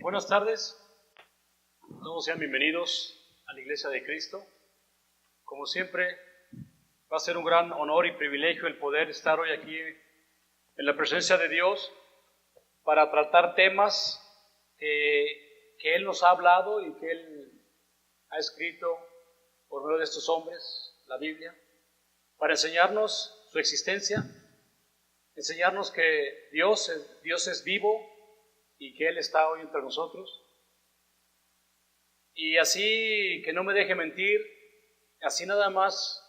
Buenas tardes, todos sean bienvenidos a la Iglesia de Cristo. Como siempre, va a ser un gran honor y privilegio el poder estar hoy aquí en la presencia de Dios para tratar temas que Él nos ha hablado y que Él ha escrito por medio de estos hombres, la Biblia, para enseñarnos su existencia, enseñarnos que Dios es vivo y que Él está hoy entre nosotros. Y así, que no me deje mentir, así nada más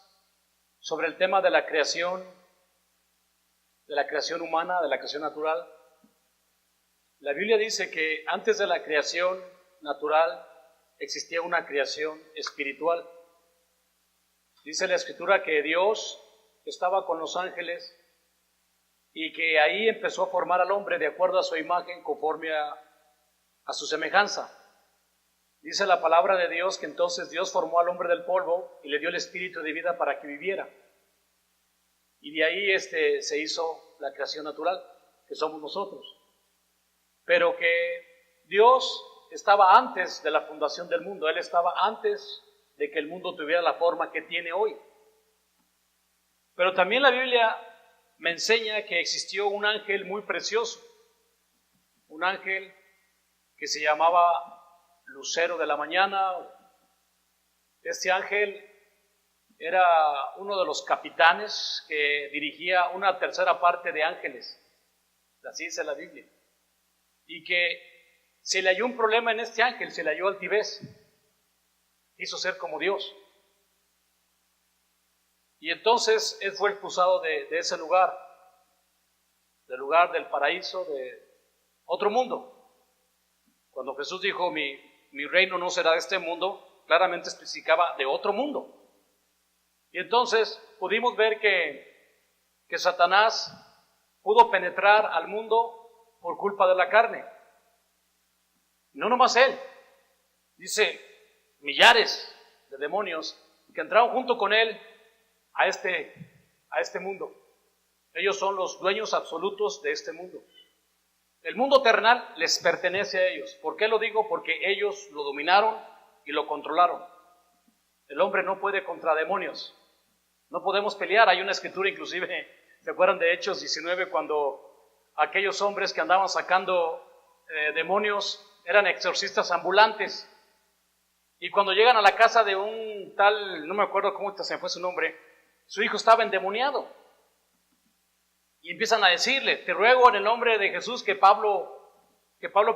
sobre el tema de la creación humana, de la creación natural. La Biblia dice que antes de la creación natural existía una creación espiritual. Dice la Escritura que Dios estaba con los ángeles y que ahí empezó a formar al hombre de acuerdo a su imagen, conforme a su semejanza. Dice la palabra de Dios que entonces Dios formó al hombre del polvo y le dio el espíritu de vida para que viviera. Y de ahí se hizo la creación natural, que somos nosotros. Pero que Dios estaba antes de la fundación del mundo, Él estaba antes de que el mundo tuviera la forma que tiene hoy. Pero también la Biblia me enseña que existió un ángel muy precioso, un ángel que se llamaba Lucero de la mañana. Este ángel era uno de los capitanes que dirigía una tercera parte de ángeles, así dice la Biblia, y que se le halló un problema en este ángel, se le halló altivez, quiso ser como Dios. Y entonces él fue expulsado de ese lugar, del lugar del paraíso, de otro mundo. Cuando Jesús dijo, mi reino no será de este mundo, claramente especificaba de otro mundo. Y entonces pudimos ver que Satanás pudo penetrar al mundo por culpa de la carne. No nomás él, dice millares de demonios que entraron junto con él a este mundo. Ellos son los dueños absolutos de este mundo. El mundo terrenal les pertenece a ellos. ¿Por qué lo digo? Porque ellos lo dominaron y lo controlaron. El hombre no puede contra demonios. No podemos pelear. Hay una escritura inclusive, ¿se acuerdan de Hechos 19? Cuando aquellos hombres que andaban sacando demonios eran exorcistas ambulantes. Y cuando llegan a la casa de un tal, no me acuerdo cómo se me fue su nombre, su hijo estaba endemoniado. Y empiezan a decirle, te ruego en el nombre de Jesús que Pablo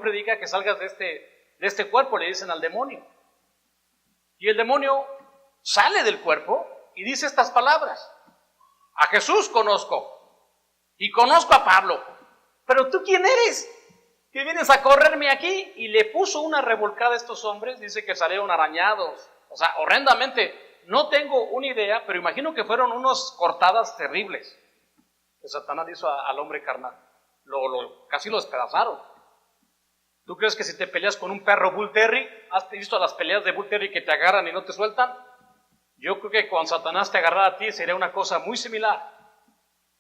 predica, que salgas de este cuerpo, le dicen al demonio. Y el demonio sale del cuerpo y dice estas palabras: a Jesús conozco y conozco a Pablo, pero ¿tú quién eres? ¿Que vienes a correrme aquí? Y le puso una revolcada a estos hombres, dice que salieron arañados, o sea, horrendamente. No tengo una idea, pero imagino que fueron unas cortadas terribles que Satanás hizo al hombre carnal. Casi lo despedazaron. ¿Tú crees que si te peleas con un perro Bull Terrier, has visto las peleas de Bull Terrier que te agarran y no te sueltan? Yo creo que cuando Satanás te agarrara a ti sería una cosa muy similar.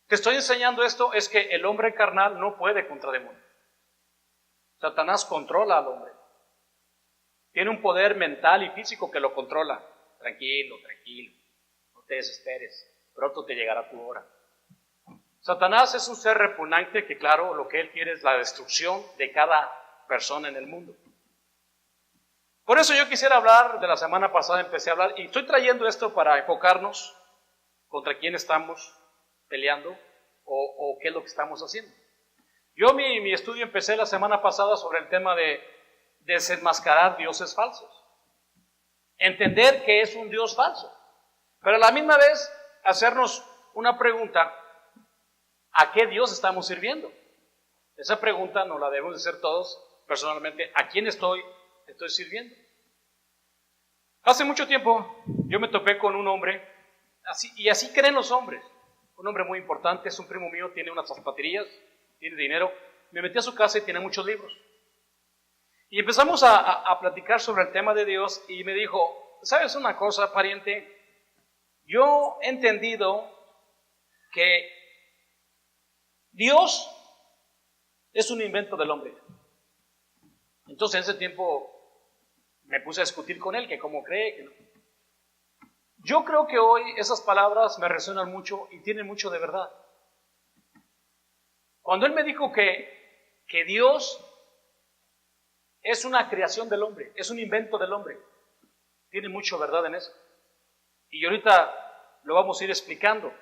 Te estoy enseñando esto, es que el hombre carnal no puede contra demonios. Satanás controla al hombre. Tiene un poder mental y físico que lo controla. Tranquilo, no te desesperes, pronto te llegará tu hora. Satanás es un ser repugnante que, claro, lo que él quiere es la destrucción de cada persona en el mundo. Por eso yo quisiera hablar, de la semana pasada empecé a hablar, y estoy trayendo esto para enfocarnos contra quién estamos peleando o qué es lo que estamos haciendo. Yo mi estudio empecé la semana pasada sobre el tema de desenmascarar dioses falsos. Entender que es un Dios falso, pero a la misma vez hacernos una pregunta: ¿a qué Dios estamos sirviendo? Esa pregunta nos la debemos hacer todos personalmente: ¿a quién estoy sirviendo? Hace mucho tiempo yo me topé con un hombre, así creen los hombres, un hombre muy importante, es un primo mío, tiene unas zapaterías, tiene dinero. Me metí a su casa y tiene muchos libros. Y empezamos a platicar sobre el tema de Dios y me dijo, ¿sabes una cosa, pariente? Yo he entendido que Dios es un invento del hombre. Entonces en ese tiempo me puse a discutir con él, que cómo cree, que no. Yo creo que hoy esas palabras me resuenan mucho y tienen mucho de verdad. Cuando él me dijo que Dios es una creación del hombre, es un invento del hombre, tiene mucho verdad en eso. Y ahorita lo vamos a ir explicando.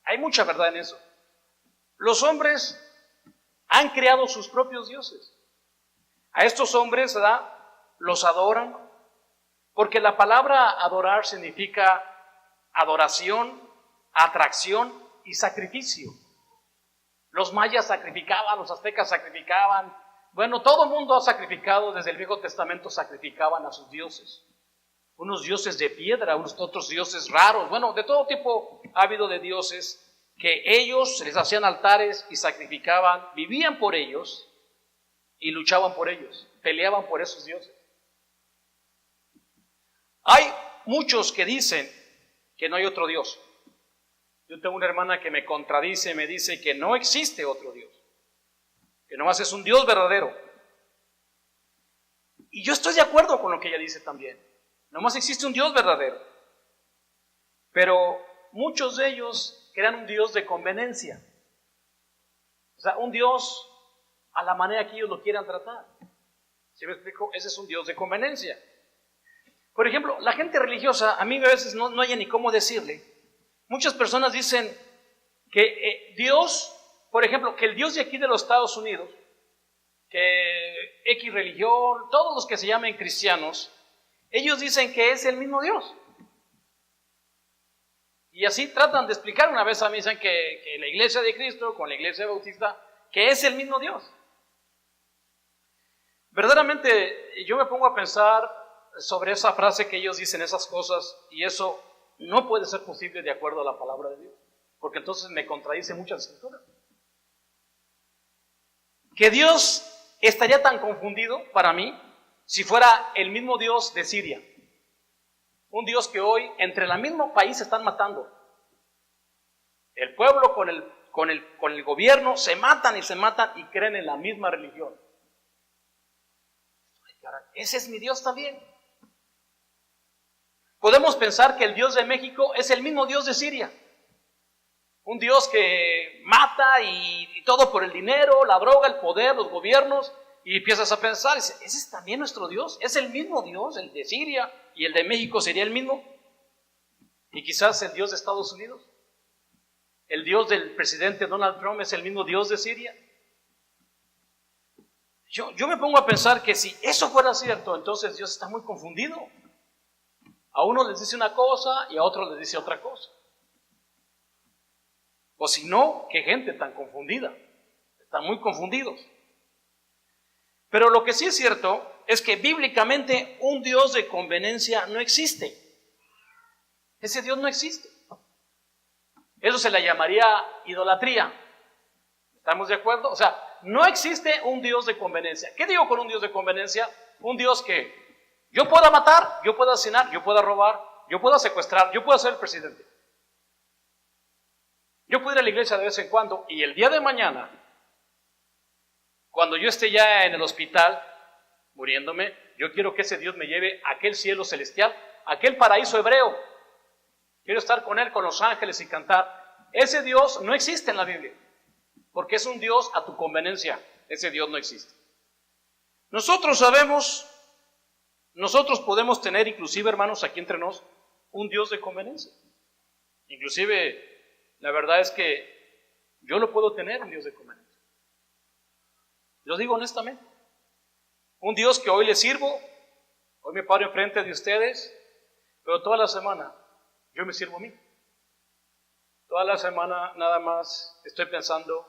Hay mucha verdad en eso. Los hombres han creado sus propios dioses. A estos hombres, ¿verdad?, los adoran, porque la palabra adorar significa adoración, atracción y sacrificio. Los mayas sacrificaban, los aztecas sacrificaban. Bueno, todo el mundo ha sacrificado, desde el Viejo Testamento sacrificaban a sus dioses. Unos dioses de piedra, otros dioses raros. Bueno, de todo tipo ha habido de dioses que ellos les hacían altares y sacrificaban, vivían por ellos y luchaban por ellos, peleaban por esos dioses. Hay muchos que dicen que no hay otro Dios. Yo tengo una hermana que me contradice, me dice que no existe otro Dios, que nomás es un Dios verdadero. Y yo estoy de acuerdo con lo que ella dice también. Nomás existe un Dios verdadero. Pero muchos de ellos crean un Dios de conveniencia. O sea, un Dios a la manera que ellos lo quieran tratar. ¿Sí me explico? Ese es un Dios de conveniencia. Por ejemplo, la gente religiosa, a mí a veces no hay ni cómo decirle. Muchas personas dicen que Dios, por ejemplo, que el Dios de aquí de los Estados Unidos, que X religión, todos los que se llamen cristianos, ellos dicen que es el mismo Dios. Y así tratan de explicar. Una vez a mí dicen que la iglesia de Cristo con la iglesia bautista, que es el mismo Dios. Verdaderamente yo me pongo a pensar sobre esa frase que ellos dicen, esas cosas, y eso no puede ser posible de acuerdo a la palabra de Dios, porque entonces me contradice muchas escrituras. Que Dios estaría tan confundido para mí si fuera el mismo Dios de Siria, un Dios que hoy entre el mismo país se están matando. El pueblo con el gobierno se matan y creen en la misma religión. Ese es mi Dios también. Podemos pensar que el Dios de México es el mismo Dios de Siria. Un Dios que mata y todo por el dinero, la droga, el poder, los gobiernos. Y empiezas a pensar, ese es también nuestro Dios. Es el mismo Dios, el de Siria y el de México sería el mismo. Y quizás el Dios de Estados Unidos. El Dios del presidente Donald Trump es el mismo Dios de Siria. Yo me pongo a pensar que si eso fuera cierto, entonces Dios está muy confundido. A uno les dice una cosa y a otro les dice otra cosa. O si no, qué gente tan confundida. Están muy confundidos. Pero lo que sí es cierto es que bíblicamente un Dios de conveniencia no existe. Ese Dios no existe. Eso se le llamaría idolatría. ¿Estamos de acuerdo? O sea, no existe un Dios de conveniencia. ¿Qué digo con un Dios de conveniencia? Un Dios que yo pueda matar, yo pueda asesinar, yo pueda robar, yo pueda secuestrar, yo pueda ser el presidente. Yo puedo ir a la iglesia de vez en cuando y el día de mañana, cuando yo esté ya en el hospital muriéndome, yo quiero que ese Dios me lleve a aquel cielo celestial, a aquel paraíso hebreo. Quiero estar con Él, con los ángeles y cantar. Ese Dios no existe en la Biblia, porque es un Dios a tu conveniencia. Ese Dios no existe. Nosotros sabemos, nosotros podemos tener, inclusive hermanos, aquí entre nos, un Dios de conveniencia. Inclusive, la verdad es que yo lo puedo tener, un Dios de conveniencia. Lo digo honestamente. Un Dios que hoy le sirvo, hoy me paro enfrente de ustedes, pero toda la semana yo me sirvo a mí. Toda la semana nada más estoy pensando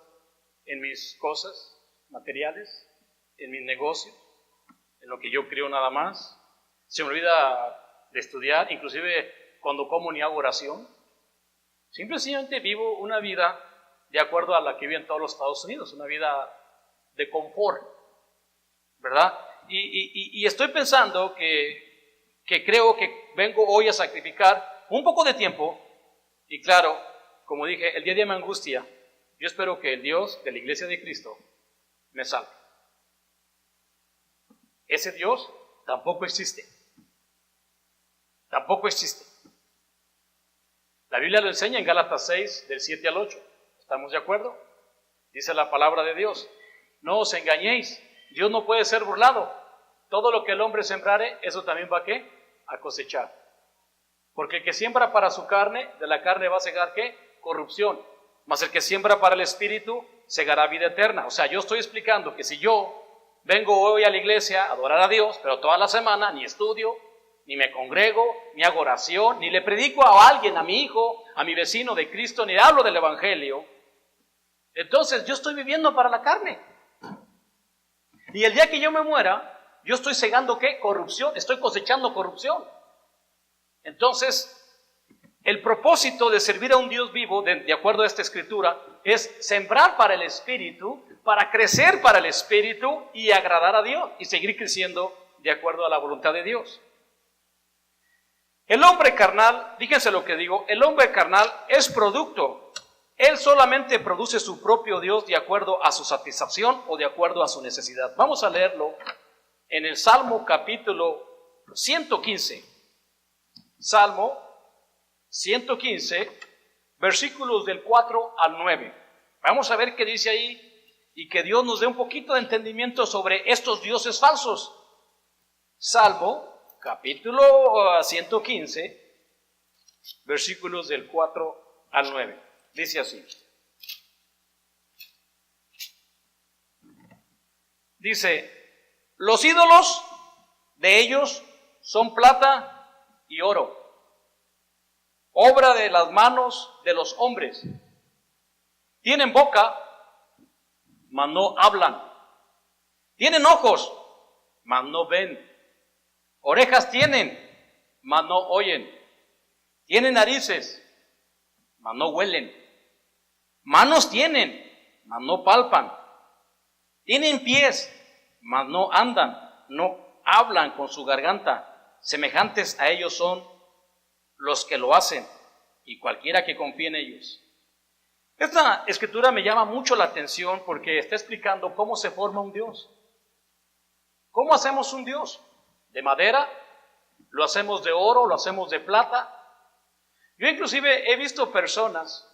en mis cosas materiales, en mis negocios, en lo que yo creo nada más. Se me olvida de estudiar, inclusive cuando como ni hago oración. Simplemente vivo una vida de acuerdo a la que vive en todos los Estados Unidos, una vida de confort, ¿verdad? Y estoy pensando que creo que vengo hoy a sacrificar un poco de tiempo, y claro, como dije, el día a día me angustia. Yo espero que el Dios de la Iglesia de Cristo me salve. ese Dios tampoco existe. Tampoco existe. La Biblia lo enseña en Gálatas 6, del 7 al 8. ¿Estamos de acuerdo? Dice la palabra de Dios: no os engañéis, Dios no puede ser burlado. Todo lo que el hombre sembrare, eso también va ¿a qué? A cosechar. Porque el que siembra para su carne, de la carne va a segar ¿qué? Corrupción. Mas el que siembra para el Espíritu, segará vida eterna. O sea, yo estoy explicando que si yo vengo hoy a la iglesia a adorar a Dios, pero toda la semana ni estudio, ni me congrego, ni hago oración, ni le predico a alguien, a mi hijo, a mi vecino de Cristo, ni hablo del Evangelio, entonces yo estoy viviendo para la carne. Y el día que yo me muera, yo estoy segando ¿qué? Corrupción, estoy cosechando corrupción. Entonces, el propósito de servir a un Dios vivo, de acuerdo a esta escritura, es sembrar para el Espíritu, para crecer para el Espíritu y agradar a Dios y seguir creciendo de acuerdo a la voluntad de Dios. El hombre carnal, fíjense lo que digo, el hombre carnal es producto. Él solamente produce su propio Dios de acuerdo a su satisfacción o de acuerdo a su necesidad. Vamos a leerlo en el Salmo capítulo 115. Salmo 115, versículos del 4 al 9. Vamos a ver qué dice ahí y que Dios nos dé un poquito de entendimiento sobre estos dioses falsos. Salmo capítulo 115, versículos del 4 al 9. Dice así. Dice: los ídolos de ellos son plata y oro, obra de las manos de los hombres. Tienen boca, mas no hablan. Tienen ojos, mas no ven. Orejas tienen, mas no oyen. Tienen narices, mas no huelen. Manos tienen, mas no palpan. Tienen pies, mas no andan. No hablan con su garganta. Semejantes a ellos son los que lo hacen, y cualquiera que confíe en ellos. Esta escritura me llama mucho la atención porque está explicando cómo se forma un Dios. ¿Cómo hacemos un Dios? ¿De madera? ¿Lo hacemos de oro? ¿Lo hacemos de plata? Yo inclusive he visto personas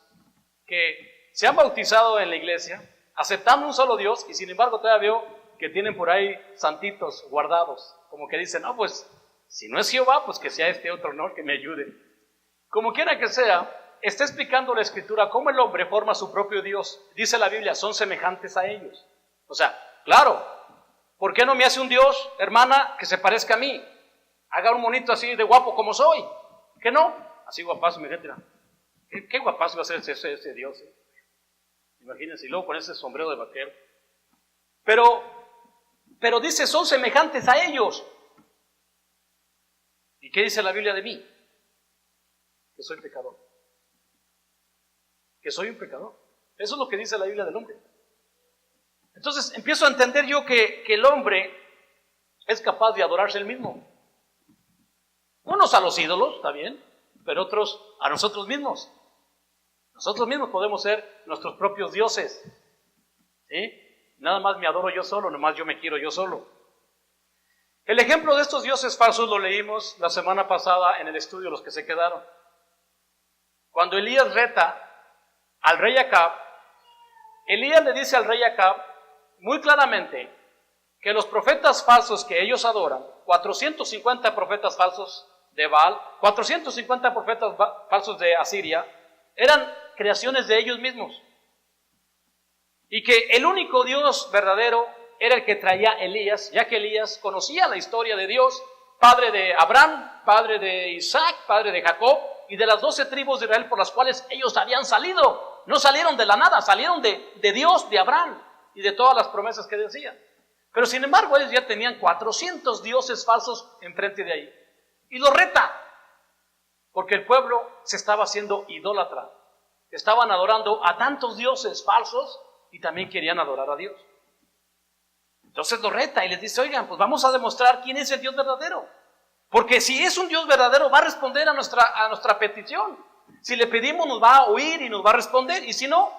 que se han bautizado en la iglesia, aceptando un solo Dios, y sin embargo todavía veo que tienen por ahí santitos guardados, como que dicen: no, pues si no es Jehová, pues que sea este otro, ¿no? Que me ayude. Como quiera que sea, está explicando la escritura cómo el hombre forma su propio Dios. Dice la Biblia: son semejantes a ellos. O sea, claro, ¿por qué no me hace un Dios, hermana, que se parezca a mí? Haga un monito así de guapo como soy. ¿Qué no? Así guapazo, mi gente. ¿Qué guapazo va a ser ese Dios? Imagínense, y luego con ese sombrero de vaquero. Pero dice: son semejantes a ellos. ¿Y qué dice la Biblia de mí? Que soy pecador. Que soy un pecador. Eso es lo que dice la Biblia del hombre. Entonces empiezo a entender yo que el hombre es capaz de adorarse él mismo. Unos a los ídolos, está bien, pero otros a nosotros mismos. Nosotros mismos podemos ser nuestros propios dioses. ¿Sí? Nada más me adoro yo solo, nada más yo me quiero yo solo. El ejemplo de estos dioses falsos lo leímos la semana pasada en el estudio, los que se quedaron. Cuando Elías reta al rey Acab, Elías le dice al rey Acab muy claramente que los profetas falsos que ellos adoran, 450 profetas falsos de Baal, 450 profetas falsos de Asiria, eran creaciones de ellos mismos. Y que el único Dios verdadero era el que traía Elías, ya que Elías conocía la historia de Dios, padre de Abraham, padre de Isaac, padre de Jacob, y de las 12 tribus de Israel por las cuales ellos habían salido. No salieron de la nada, salieron de Dios, de Abraham, y de todas las promesas que decían. Pero sin embargo ellos ya tenían 400 dioses falsos enfrente de ahí. Y lo reta, porque el pueblo se estaba haciendo idólatra. Estaban adorando a tantos dioses falsos y también querían adorar a Dios. Entonces lo reta y les dice: oigan, pues vamos a demostrar quién es el Dios verdadero. Porque si es un Dios verdadero, va a responder a nuestra petición. Si le pedimos, nos va a oír y nos va a responder. Y si no,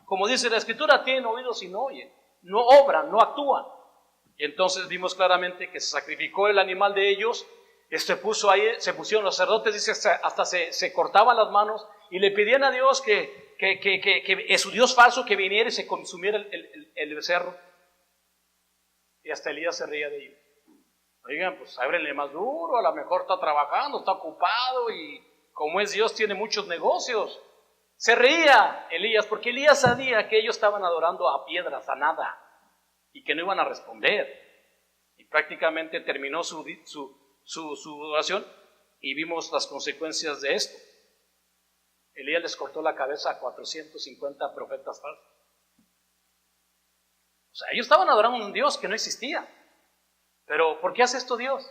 como dice la Escritura, tienen oídos y no oyen. No obran, no actúan. Y entonces vimos claramente que se sacrificó el animal de ellos, se pusieron los sacerdotes, dice, hasta se cortaban las manos y le pedían a Dios que es su Dios falso que viniera y se consumiera el becerro. Y hasta Elías se reía de ellos. Oigan, pues ábrenle más duro, a lo mejor está trabajando, está ocupado y como es Dios tiene muchos negocios. Se reía Elías porque Elías sabía que ellos estaban adorando a piedras, a nada, y que no iban a responder. Y prácticamente terminó su oración y vimos las consecuencias de esto. Elías les cortó la cabeza a 450 profetas falsos. O sea, ellos estaban adorando a un Dios que no existía. Pero ¿por qué hace esto Dios?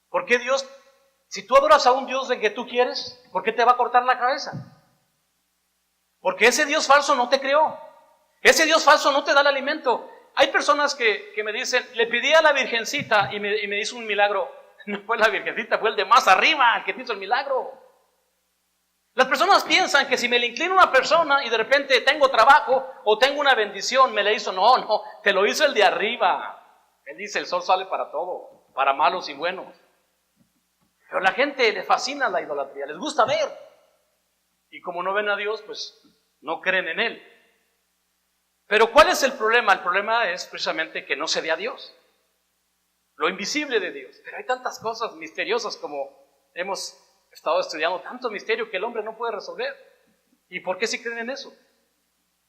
¿Por qué Dios, si tú adoras a un Dios de que tú quieres, por qué te va a cortar la cabeza? Porque ese Dios falso no te creó. Ese Dios falso no te da el alimento. Hay personas que me dicen, le pedí a la Virgencita y me hizo un milagro. No fue la Virgencita, fue el de más arriba el que te hizo el milagro. Las personas piensan que si me le inclino a una persona y de repente tengo trabajo o tengo una bendición, me la hizo. No, te lo hizo el de arriba. Él dice, el sol sale para todo, para malos y buenos. Pero a la gente le fascina la idolatría, les gusta ver. Y como no ven a Dios, pues no creen en Él. Pero ¿cuál es el problema? El problema es precisamente que no se ve a Dios. Lo invisible de Dios. Pero hay tantas cosas misteriosas como hemos estado estudiando, tanto misterio que el hombre no puede resolver. ¿Y por qué sí creen en eso?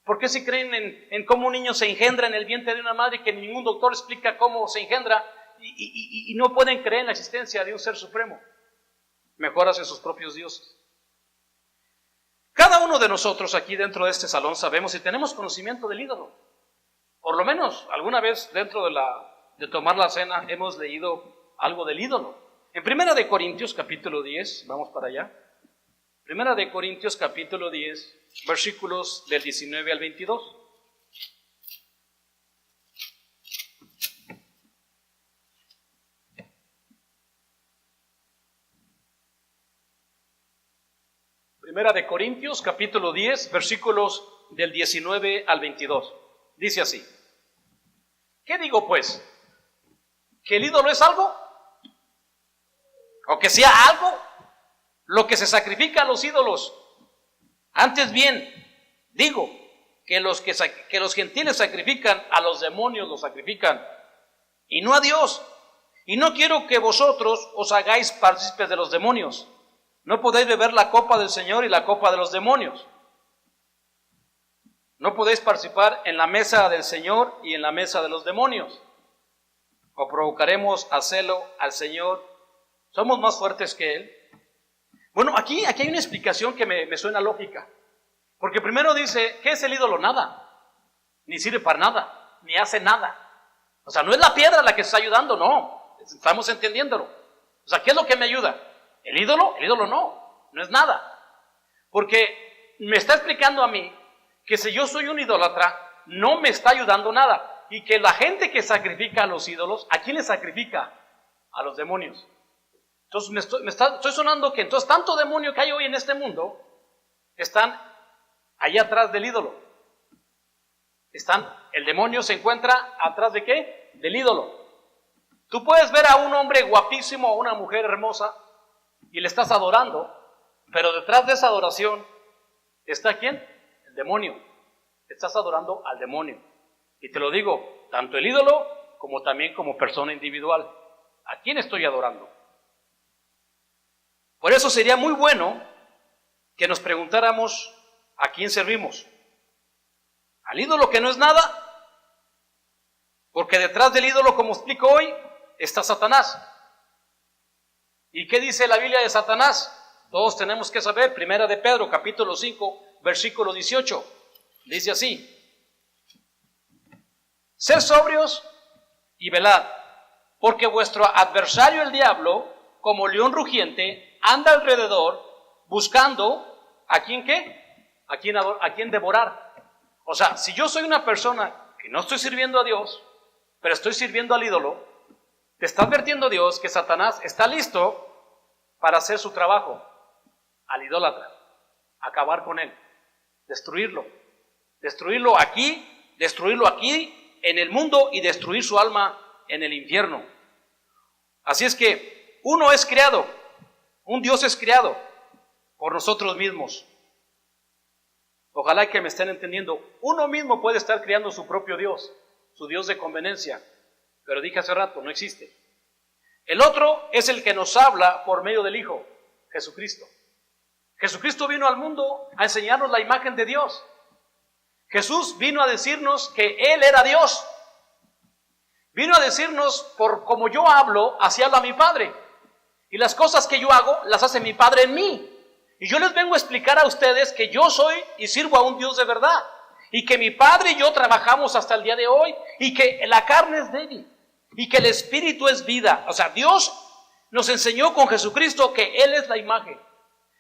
¿Por qué sí creen en cómo un niño se engendra en el vientre de una madre que ningún doctor explica cómo se engendra y no pueden creer en la existencia de un ser supremo? Mejor hacen sus propios dioses. Cada uno de nosotros aquí dentro de este salón sabemos y tenemos conocimiento del ídolo. Por lo menos alguna vez dentro de tomar la cena hemos leído algo del ídolo. En 1 de Corintios capítulo 10, vamos para allá. 1 de Corintios capítulo 10, versículos del 19 al 22. Primera de Corintios, capítulo 10, versículos del 19 al 22. Dice así. ¿Qué digo pues? ¿Que el ídolo es algo? ¿O que sea algo? Lo que se sacrifica a los ídolos. Antes bien, digo que los gentiles sacrifican a los demonios, los sacrifican, y no a Dios. Y no quiero que vosotros os hagáis partícipes de los demonios. No podéis beber la copa del Señor y la copa de los demonios. No podéis participar en la mesa del Señor y en la mesa de los demonios. O provocaremos a celo al Señor. ¿Somos más fuertes que Él? Bueno, aquí hay una explicación que me suena lógica. Porque primero dice, ¿qué es el ídolo? Nada. Ni sirve para nada, ni hace nada. O sea, no es la piedra la que está ayudando, no. Estamos entendiéndolo. O sea, ¿qué es lo que me ayuda? ¿El ídolo? El ídolo no es nada. Porque me está explicando a mí que si yo soy un idólatra, no me está ayudando nada. Y que la gente que sacrifica a los ídolos, ¿a quién le sacrifica? A los demonios. Entonces estoy sonando que entonces tanto demonio que hay hoy en este mundo están allá atrás del ídolo. El demonio se encuentra atrás de ¿qué? Del ídolo. Tú puedes ver a un hombre guapísimo, a una mujer hermosa y le estás adorando, pero detrás de esa adoración está ¿quién? El demonio. Estás adorando al demonio. Y te lo digo, tanto el ídolo como también como persona individual. ¿A quién estoy adorando? Por eso sería muy bueno que nos preguntáramos a quién servimos. ¿Al ídolo que no es nada? Porque detrás del ídolo, como explico hoy, está Satanás. ¿Y qué dice la Biblia de Satanás? Todos tenemos que saber. Primera de Pedro, capítulo 5, versículo 18. Dice así. Sed sobrios y velad, porque vuestro adversario el diablo, como león rugiente, anda alrededor buscando ¿a quién qué? ¿A quién devorar? O sea, si yo soy una persona que no estoy sirviendo a Dios, pero estoy sirviendo al ídolo, te está advirtiendo Dios que Satanás está listo para hacer su trabajo al idólatra, acabar con él, destruirlo aquí en el mundo y destruir su alma en el infierno. Así es que uno es creado, un Dios es creado por nosotros mismos. Ojalá que me estén entendiendo. Uno mismo puede estar creando su propio Dios, su Dios de conveniencia, pero dije hace rato, no existe. El otro es el que nos habla por medio del Hijo, Jesucristo. Jesucristo vino al mundo a enseñarnos la imagen de Dios. Jesús vino a decirnos que Él era Dios. Vino a decirnos, por como yo hablo, así habla mi Padre. Y las cosas que yo hago, las hace mi Padre en mí. Y yo les vengo a explicar a ustedes que yo soy y sirvo a un Dios de verdad. Y que mi Padre y yo trabajamos hasta el día de hoy. Y que la carne es débil. Y que el Espíritu es vida. O sea, Dios nos enseñó con Jesucristo que Él es la imagen.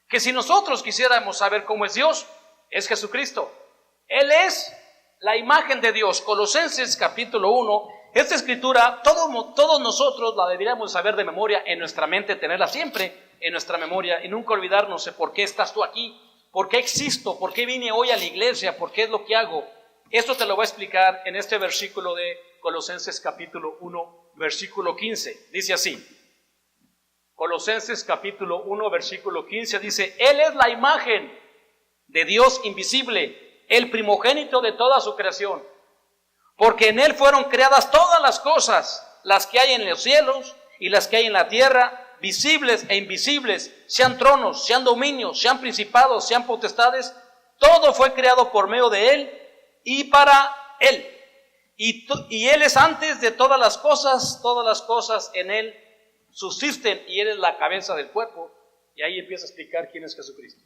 Que si nosotros quisiéramos saber cómo es Dios, es Jesucristo. Él es la imagen de Dios. Colosenses capítulo 1. Esta escritura, todos nosotros la deberíamos saber de memoria en nuestra mente, tenerla siempre en nuestra memoria y nunca olvidarnos de por qué estás tú aquí, por qué existo, por qué vine hoy a la iglesia, por qué es lo que hago. Esto te lo voy a explicar en este versículo de Colosenses capítulo 1, versículo 15. Dice así. Colosenses capítulo 1, versículo 15 dice: Él es la imagen de Dios invisible, el primogénito de toda su creación. Porque en Él fueron creadas todas las cosas, las que hay en los cielos y las que hay en la tierra, visibles e invisibles, sean tronos, sean dominios, sean principados, sean potestades. Todo fue creado por medio de Él y para Él. Y Él es antes de todas las cosas en Él subsisten y Él es la cabeza del cuerpo. Y ahí empieza a explicar quién es Jesucristo.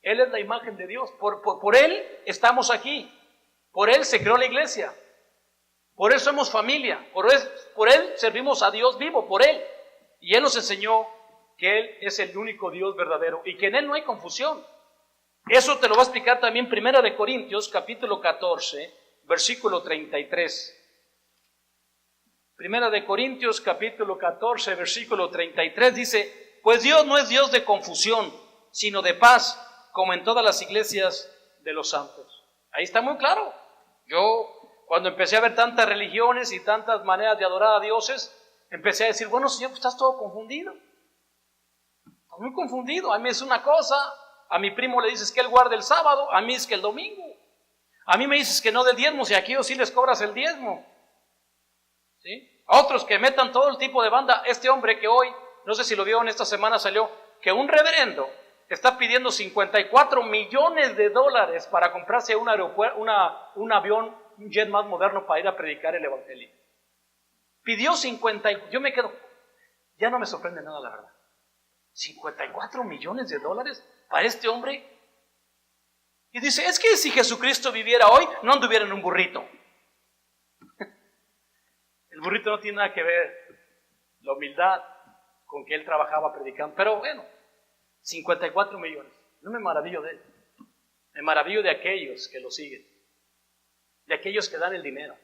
Él es la imagen de Dios. Por Él estamos aquí. Por Él se creó la iglesia. Por Él somos familia. Por Él servimos a Dios vivo, por Él. Y Él nos enseñó que Él es el único Dios verdadero y que en Él no hay confusión. Eso te lo va a explicar también Primera de Corintios, capítulo 14, versículo 33. Primera de Corintios, capítulo 14, versículo 33 dice: Pues Dios no es Dios de confusión, sino de paz, como en todas las iglesias de los santos. Ahí está muy claro. Yo, cuando empecé a ver tantas religiones y tantas maneras de adorar a dioses, empecé a decir: bueno, Señor, pues estás todo confundido. Estás muy confundido. A mí es una cosa, a mi primo le dices que él guarde el sábado, a mí es que el domingo. A mí me dices que no del diezmo, si aquí o sí les cobras el diezmo. ¿Sí? A otros que metan todo el tipo de banda. Este hombre que hoy, no sé si lo vio en esta semana, salió que un reverendo está pidiendo $54 millones para comprarse un avión, un jet más moderno para ir a predicar el evangelio. Pidió 50, yo me quedo, ya no me sorprende nada la verdad. $54 millones para este hombre. Y dice: es que si Jesucristo viviera hoy, no anduviera en un burrito. El burrito no tiene nada que ver, la humildad con que él trabajaba predicando. Pero bueno, 54 millones. No me maravillo de él. Me maravillo de aquellos que lo siguen. De aquellos que dan el dinero.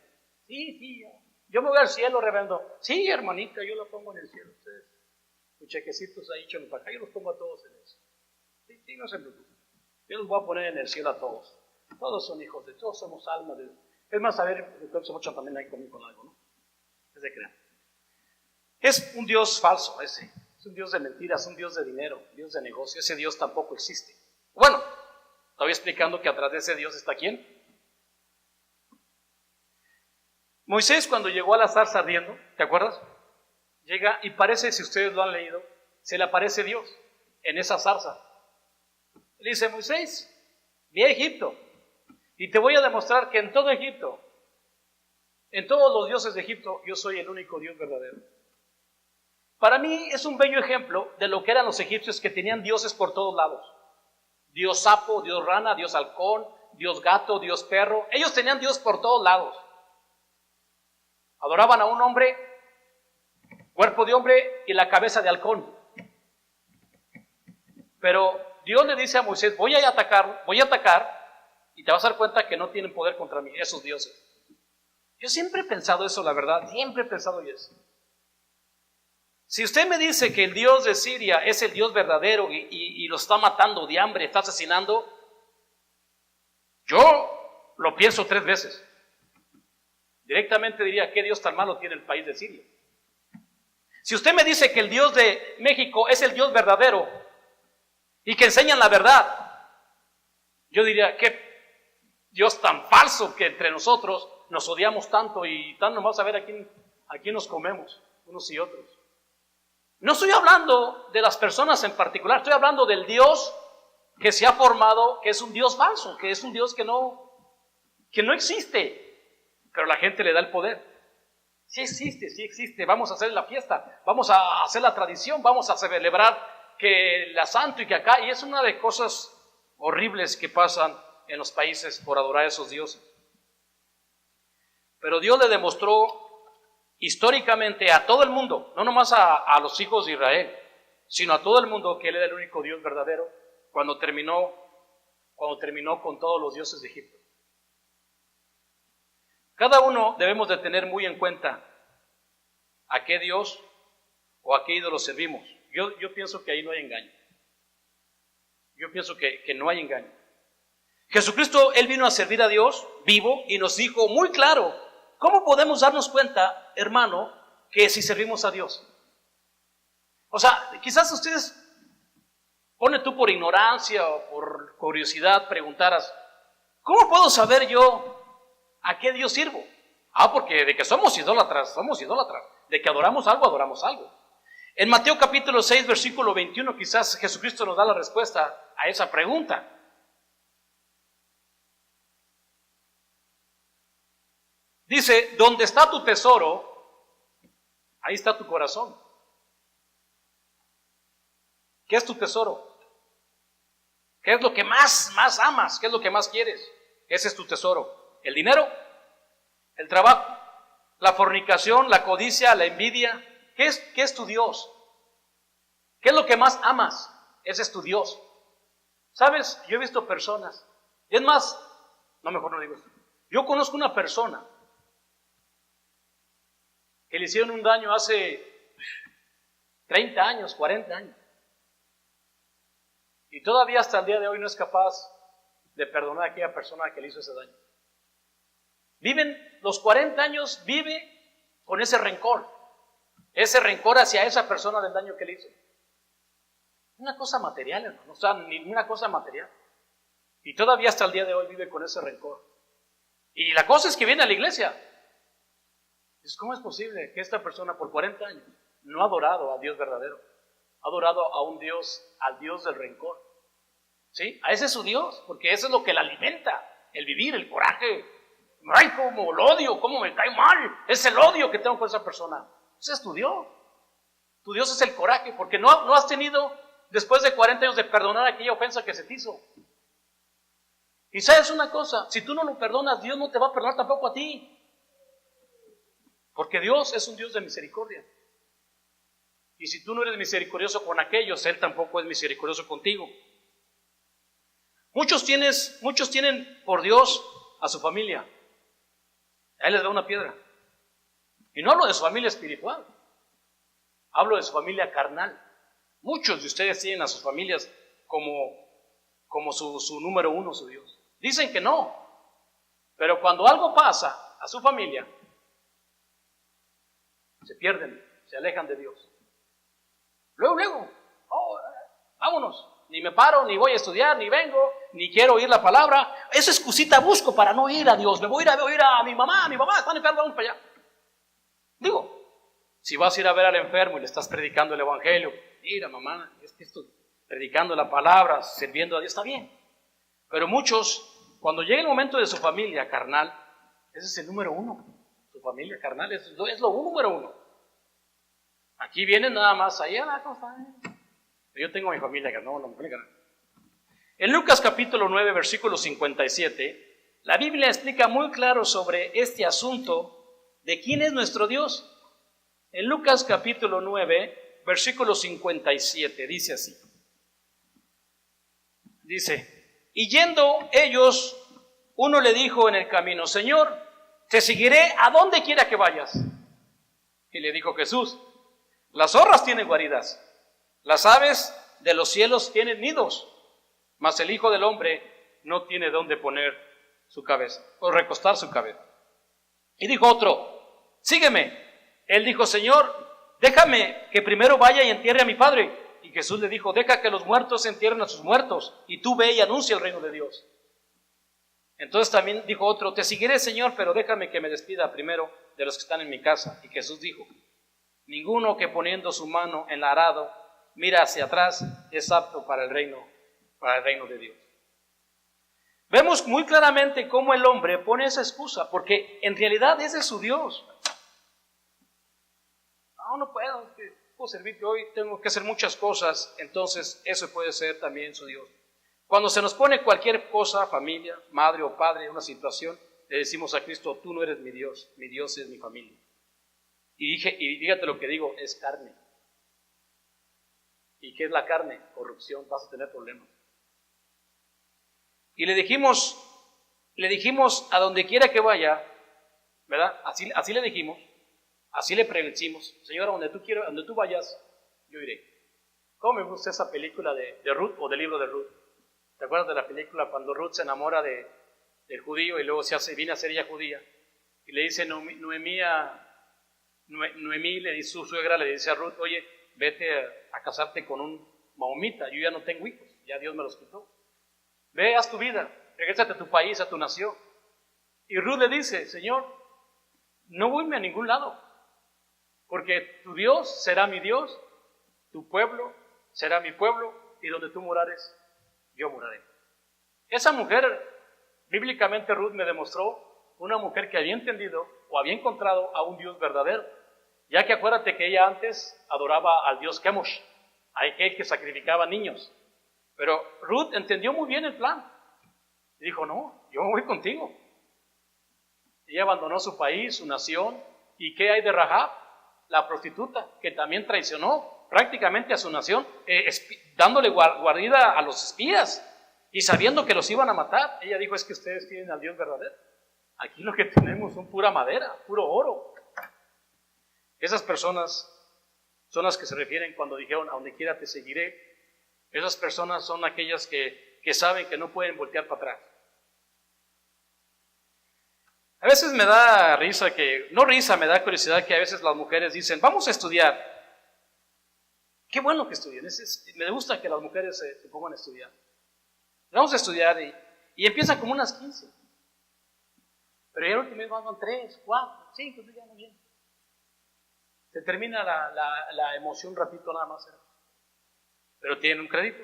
Sí, yo me voy al cielo, reverendo. Sí, hermanita, yo lo pongo en el cielo. Ustedes, sus chequecitos ahí, échenlos para acá, yo los pongo a todos en eso. Sí, no se preocupen. Yo los voy a poner en el cielo a todos. Todos son hijos de, todos somos almas de. Es más, a ver, entonces mucho también hay conmigo con algo, ¿no? Es de creer. Es un Dios falso ese. Es un Dios de mentiras, un Dios de dinero, Dios de negocio. Ese Dios tampoco existe. Bueno, estaba explicando que atrás de ese Dios está ¿quién? Moisés, cuando llegó a la zarza ardiendo, ¿te acuerdas? Llega y parece, si ustedes lo han leído, se le aparece Dios en esa zarza. Le dice: Moisés, ve a Egipto y te voy a demostrar que en todo Egipto, en todos los dioses de Egipto, yo soy el único Dios verdadero. Para mí es un bello ejemplo de lo que eran los egipcios, que tenían dioses por todos lados. Dios sapo, Dios rana, Dios halcón, Dios gato, Dios perro. Ellos tenían Dios por todos lados. Adoraban a un hombre, cuerpo de hombre y la cabeza de halcón. Pero Dios le dice a Moisés: voy a atacar y te vas a dar cuenta que no tienen poder contra mí, esos dioses. Yo siempre he pensado eso, la verdad, siempre he pensado eso. Si usted me dice que el Dios de Siria es el Dios verdadero y lo está matando de hambre, está asesinando, yo lo pienso 3 veces. Directamente diría, ¿qué Dios tan malo tiene el país de Siria? Si usted me dice que el Dios de México es el Dios verdadero y que enseñan la verdad, yo diría, ¿qué Dios tan falso que entre nosotros nos odiamos tanto y tan nomás a ver a quién nos comemos unos y otros? No estoy hablando de las personas en particular, estoy hablando del Dios que se ha formado, que es un Dios falso, que es un Dios que no existe, pero la gente le da el poder. Sí existe, vamos a hacer la fiesta, vamos a hacer la tradición, vamos a celebrar que la santo y que acá, y es una de cosas horribles que pasan en los países por adorar a esos dioses. Pero Dios le demostró históricamente a todo el mundo, no nomás a los hijos de Israel, sino a todo el mundo, que Él era el único Dios verdadero cuando terminó con todos los dioses de Egipto. Cada uno debemos de tener muy en cuenta a qué Dios o a qué ídolo servimos. Yo pienso que ahí no hay engaño. Yo pienso que no hay engaño. Jesucristo, Él vino a servir a Dios vivo y nos dijo muy claro, ¿cómo podemos darnos cuenta, hermano, que si servimos a Dios? O sea, quizás ustedes, pone tú por ignorancia o por curiosidad, preguntaras, ¿cómo puedo saber yo a qué Dios sirvo? Porque de que somos idólatras. De que adoramos algo. En Mateo capítulo 6, versículo 21, quizás Jesucristo nos da la respuesta a esa pregunta. Dice, donde está tu tesoro, ahí está tu corazón. ¿Qué es tu tesoro? ¿Qué es lo que más amas? ¿Qué es lo que más quieres? Ese es tu tesoro. ¿El dinero? ¿El trabajo? ¿La fornicación? ¿La codicia? ¿La envidia? ¿Qué es tu Dios? ¿Qué es lo que más amas? Ese es tu Dios. ¿Sabes? Yo he visto personas, y es más, mejor no digo esto. Yo conozco una persona que le hicieron un daño hace 30 años, 40 años. Y todavía hasta el día de hoy no es capaz de perdonar a aquella persona que le hizo ese daño. Los 40 años vive con ese rencor hacia esa persona del daño que le hizo. Una cosa material, hermano, o sea, ninguna cosa material. Y todavía hasta el día de hoy vive con ese rencor. Y la cosa es que viene a la iglesia. ¿Cómo es posible que esta persona por 40 años no ha adorado a Dios verdadero? Ha adorado a un Dios, al Dios del rencor. ¿Sí? A ese es su Dios, porque eso es lo que le alimenta, el vivir, el coraje. Ay, cómo lo odio, cómo me cae mal. Es el odio que tengo por esa persona. Ese es tu Dios. Tu Dios es el coraje, porque no has tenido, después de 40 años, de perdonar aquella ofensa que se te hizo. Y sabes una cosa, si tú no lo perdonas, Dios no te va a perdonar tampoco a ti. Porque Dios es un Dios de misericordia. Y si tú no eres misericordioso con aquellos, Él tampoco es misericordioso contigo. Muchos tienen por Dios a su familia. A Él les da una piedra. Y no hablo de su familia espiritual. Hablo de su familia carnal. Muchos de ustedes tienen a sus familias como su número uno, su Dios. Dicen que no. Pero cuando algo pasa a su familia, se pierden, se alejan de Dios. Luego, vámonos. Ni me paro, ni voy a estudiar, ni vengo, ni quiero oír la palabra. Esa excusita busco para no ir a Dios. Me voy a ir a mi mamá, están enfermos, vamos para allá. Digo, si vas a ir a ver al enfermo y le estás predicando el evangelio, mira mamá, esto, predicando la palabra, sirviendo a Dios, está bien. Pero muchos, cuando llega el momento de su familia carnal, ese es el número uno. Su familia carnal es lo número uno. Aquí vienen nada más, allá, ¿cómo están? Yo tengo mi familia carnal, no. En Lucas capítulo 9, versículo 57, la Biblia explica muy claro sobre este asunto de quién es nuestro Dios. En Lucas capítulo 9, versículo 57, dice así. Dice, y yendo ellos, uno le dijo en el camino, Señor, te seguiré a donde quiera que vayas. Y le dijo Jesús, las zorras tienen guaridas, las aves de los cielos tienen nidos, mas el Hijo del Hombre no tiene dónde poner su cabeza, o recostar su cabeza. Y dijo otro, sígueme. Él dijo, Señor, déjame que primero vaya y entierre a mi padre. Y Jesús le dijo, deja que los muertos entierren a sus muertos, y tú ve y anuncia el reino de Dios. Entonces también dijo otro, te seguiré, Señor, pero déjame que me despida primero de los que están en mi casa. Y Jesús dijo, ninguno que poniendo su mano en el arado mira hacia atrás es apto para el reino de Dios. Vemos muy claramente cómo el hombre pone esa excusa, porque en realidad ese es su Dios. No puedo, es que puedo servirte hoy, tengo que hacer muchas cosas, entonces eso puede ser también su Dios. Cuando se nos pone cualquier cosa, familia, madre o padre, una situación, le decimos a Cristo, tú no eres mi Dios es mi familia. Y fíjate lo que digo, es carne. ¿Y qué es la carne? Corrupción, vas a tener problemas. Y le dijimos a donde quiera que vaya, ¿verdad? Así le dijimos, así le predecimos, Señora, donde tú vayas, yo iré. ¿Cómo me gusta esa película de Ruth o del libro de Ruth? ¿Te acuerdas de la película cuando Ruth se enamora del judío y luego viene a ser ella judía? Y le dice Noemí, le dice su suegra, le dice a Ruth, oye, vete a casarte con un maomita, yo ya no tengo hijos, ya Dios me los quitó. Ve, haz tu vida, regrésate a tu país, a tu nación. Y Ruth le dice, Señor, no voy a ningún lado, porque tu Dios será mi Dios, tu pueblo será mi pueblo, y donde tú morares, yo moraré. Esa mujer, bíblicamente Ruth me demostró una mujer que había entendido o había encontrado a un Dios verdadero, ya que acuérdate que ella antes adoraba al Dios Chemosh, a aquel que sacrificaba niños. Pero Ruth entendió muy bien el plan y dijo, no, yo me voy contigo. Ella abandonó su país, su nación. ¿Y qué hay de Rahab? La prostituta, que también traicionó prácticamente a su nación, dándole guarida a los espías y sabiendo que los iban a matar. Ella dijo, es que ustedes tienen al Dios verdadero. Aquí lo que tenemos son pura madera, puro oro. Esas personas son las que se refieren cuando dijeron, a donde quiera te seguiré. Esas personas son aquellas que saben que no pueden voltear para atrás. A veces me da risa me da curiosidad que a veces las mujeres dicen, vamos a estudiar. Qué bueno que estudien, me gusta que las mujeres se pongan a estudiar. Vamos a estudiar y empiezan como unas 15. Pero ya el último mes van 3, 4, 5, ya no bien. Se termina la emoción un ratito nada más. Pero tienen un crédito.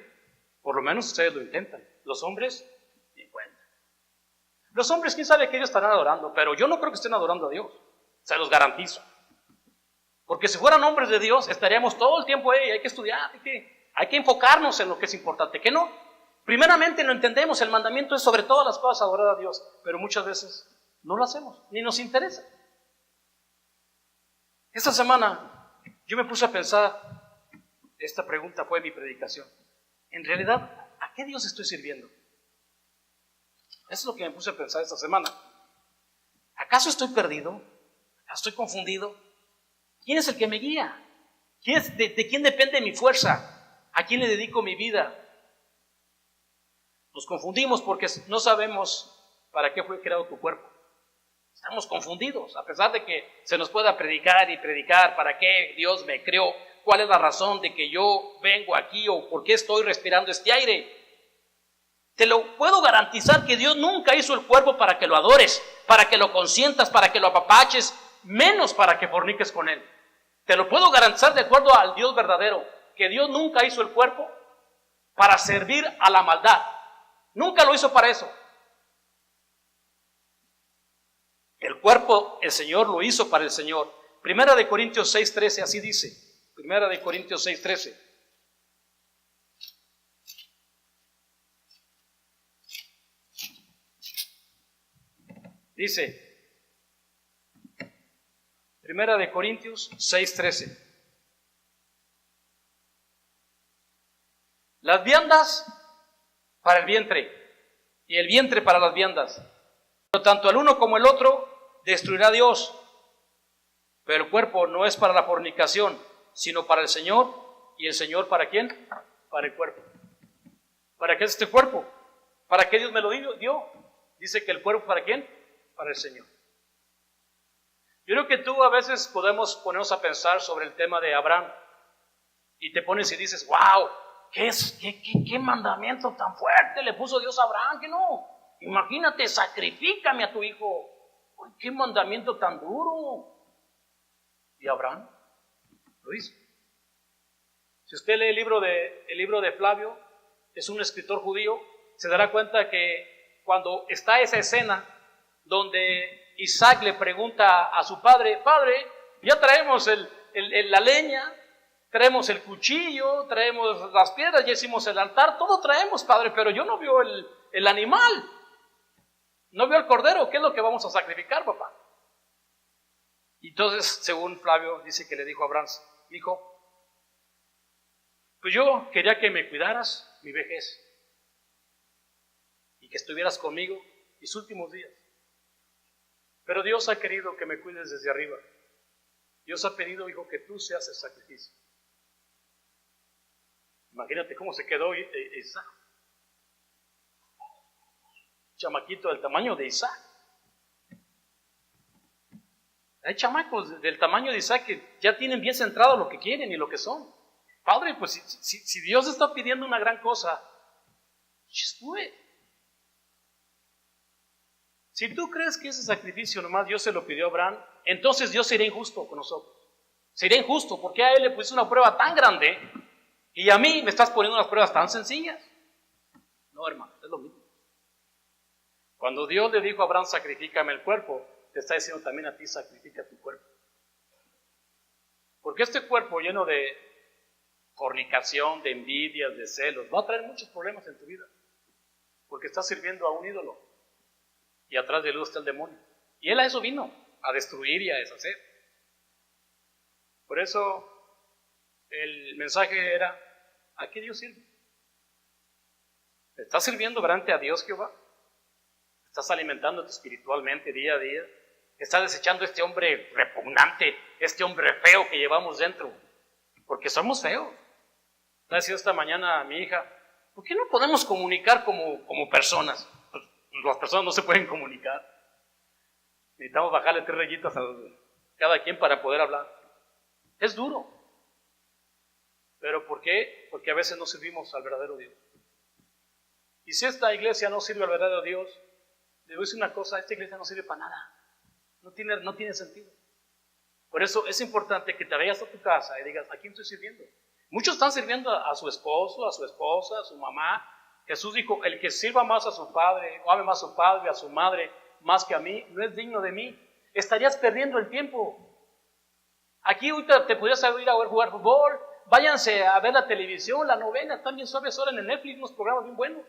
Por lo menos ustedes lo intentan. Los hombres, ni cuenta. Los hombres, quién sabe que ellos estarán adorando, pero yo no creo que estén adorando a Dios. Se los garantizo. Porque si fueran hombres de Dios, estaríamos todo el tiempo, hay que estudiar, hay que enfocarnos en lo que es importante. ¿Qué no? Primeramente lo entendemos, el mandamiento es sobre todas las cosas adorar a Dios, pero muchas veces no lo hacemos, ni nos interesa. Esta semana yo me puse a pensar, esta pregunta fue mi predicación. En realidad, ¿a qué Dios estoy sirviendo? Eso es lo que me puse a pensar esta semana. ¿Acaso estoy perdido? ¿Acaso estoy confundido? ¿Quién es el que me guía? ¿De quién depende mi fuerza? ¿A quién le dedico mi vida? Nos confundimos porque no sabemos para qué fue creado tu cuerpo. Estamos confundidos, a pesar de que se nos pueda predicar y predicar para qué Dios me creó, cuál es la razón de que yo vengo aquí o por qué estoy respirando este aire. Te lo puedo garantizar que Dios nunca hizo el cuerpo para que lo adores, para que lo consientas, para que lo apapaches, menos para que forniques con él. Te lo puedo garantizar de acuerdo al Dios verdadero, que Dios nunca hizo el cuerpo para servir a la maldad. Nunca lo hizo para eso. El cuerpo, el Señor lo hizo para el Señor. Primera de Corintios 6:13, así dice. Primera de Corintios 6:13. Dice, Primera de Corintios 6:13. Las viandas para el vientre y el vientre para las viandas. Pero tanto el uno como el otro destruirá Dios. Pero el cuerpo no es para la fornicación, sino para el Señor. ¿Y el Señor para quién? Para el cuerpo. ¿Para qué es este cuerpo? ¿Para qué Dios me lo dio? Dice que el cuerpo ¿para quién? Para el Señor. Yo creo que tú a veces podemos ponernos a pensar sobre el tema de Abraham y te pones y dices, wow, ¿qué mandamiento tan fuerte le puso Dios a Abraham? Que no, imagínate, sacrifícame a tu hijo. Uy, qué mandamiento tan duro. Y Abraham lo hizo. Si usted lee el libro de Flavio, es un escritor judío, se dará cuenta que cuando está esa escena donde Isaac le pregunta a su padre, padre, ya traemos la leña, traemos el cuchillo, traemos las piedras, ya hicimos el altar, todo traemos, padre, pero yo no veo el animal, no veo el cordero, ¿qué es lo que vamos a sacrificar, papá? Y entonces, según Flavio, dice que le dijo a Abraham, hijo, pues yo quería que me cuidaras mi vejez y que estuvieras conmigo mis últimos días. Pero Dios ha querido que me cuides desde arriba. Dios ha pedido, hijo, que tú seas el sacrificio. Imagínate cómo se quedó Isaac. Chamaquito del tamaño de Isaac. Hay chamacos del tamaño de Isaac que ya tienen bien centrado lo que quieren y lo que son. Padre, pues si Dios está pidiendo una gran cosa, just do it. Si tú crees que ese sacrificio nomás Dios se lo pidió a Abraham, entonces Dios sería injusto con nosotros. Sería injusto porque a él le puso una prueba tan grande y a mí me estás poniendo unas pruebas tan sencillas. No, hermano, es lo mismo. Cuando Dios le dijo a Abraham, sacrifícame el cuerpo, te está diciendo también a ti, sacrifica tu cuerpo. Porque este cuerpo lleno de fornicación, de envidias, de celos, va a traer muchos problemas en tu vida. Porque estás sirviendo a un ídolo. Y atrás de él está el demonio. Y él a eso vino, a destruir y a deshacer. Por eso el mensaje era, ¿a qué Dios sirve? ¿Estás sirviendo delante a Dios, Jehová? ¿Estás alimentándote espiritualmente día a día? ¿Estás desechando este hombre repugnante, este hombre feo que llevamos dentro? Porque somos feos. Le decía esta mañana a mi hija, ¿por qué no podemos comunicar como personas? Pues, las personas no se pueden comunicar. Necesitamos bajarle 3 rayitas a cada quien para poder hablar. Es duro. ¿Pero por qué? Porque a veces no servimos al verdadero Dios. Y si esta iglesia no sirve al verdadero Dios, le voy a decir una cosa, esta iglesia no sirve para nada. No tiene sentido. Por eso es importante que te vayas a tu casa y digas, ¿a quién estoy sirviendo? Muchos están sirviendo a su esposo, a su esposa, a su mamá. Jesús dijo, el que sirva más a su padre, o ame más a su padre, a su madre, más que a mí, no es digno de mí. Estarías perdiendo el tiempo. Aquí ahorita te podrías ir a jugar fútbol, váyanse a ver la televisión, la novela, están bien suaves ahora en el Netflix, unos programas bien buenos.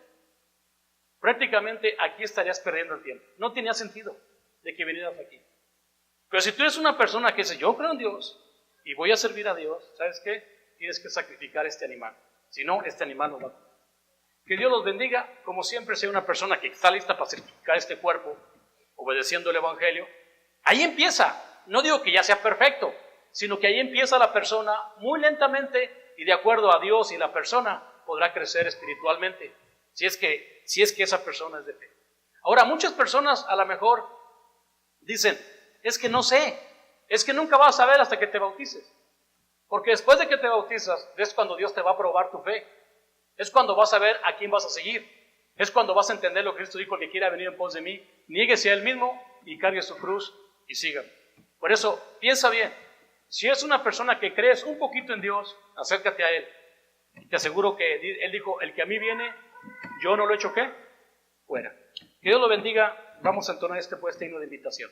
Prácticamente aquí estarías perdiendo el tiempo. No tenía sentido de que vinieras aquí. Pero si tú eres una persona que dice, yo creo en Dios y voy a servir a Dios, ¿sabes qué? Tienes que sacrificar este animal. Si no, este animal no va a comer. Que Dios los bendiga. Como siempre, sea una persona que está lista para sacrificar este cuerpo, obedeciendo el Evangelio. Ahí empieza. No digo que ya sea perfecto, sino que ahí empieza la persona muy lentamente y de acuerdo a Dios y la persona podrá crecer espiritualmente. Si es que esa persona es de fe. Ahora, muchas personas a lo mejor dicen, es que no sé, es que nunca vas a saber hasta que te bautices. Porque después de que te bautizas, es cuando Dios te va a probar tu fe. Es cuando vas a ver a quién vas a seguir. Es cuando vas a entender lo que Cristo dijo, el que quiera venir en pos de mí, niéguese a él mismo y cargue su cruz y sígame. Por eso, piensa bien. Si es una persona que crees un poquito en Dios, acércate a Él. Te aseguro que Él dijo, el que a mí viene, yo no lo echo, ¿qué? Fuera. Que Dios lo bendiga. Vamos a entonar este himno de invitación.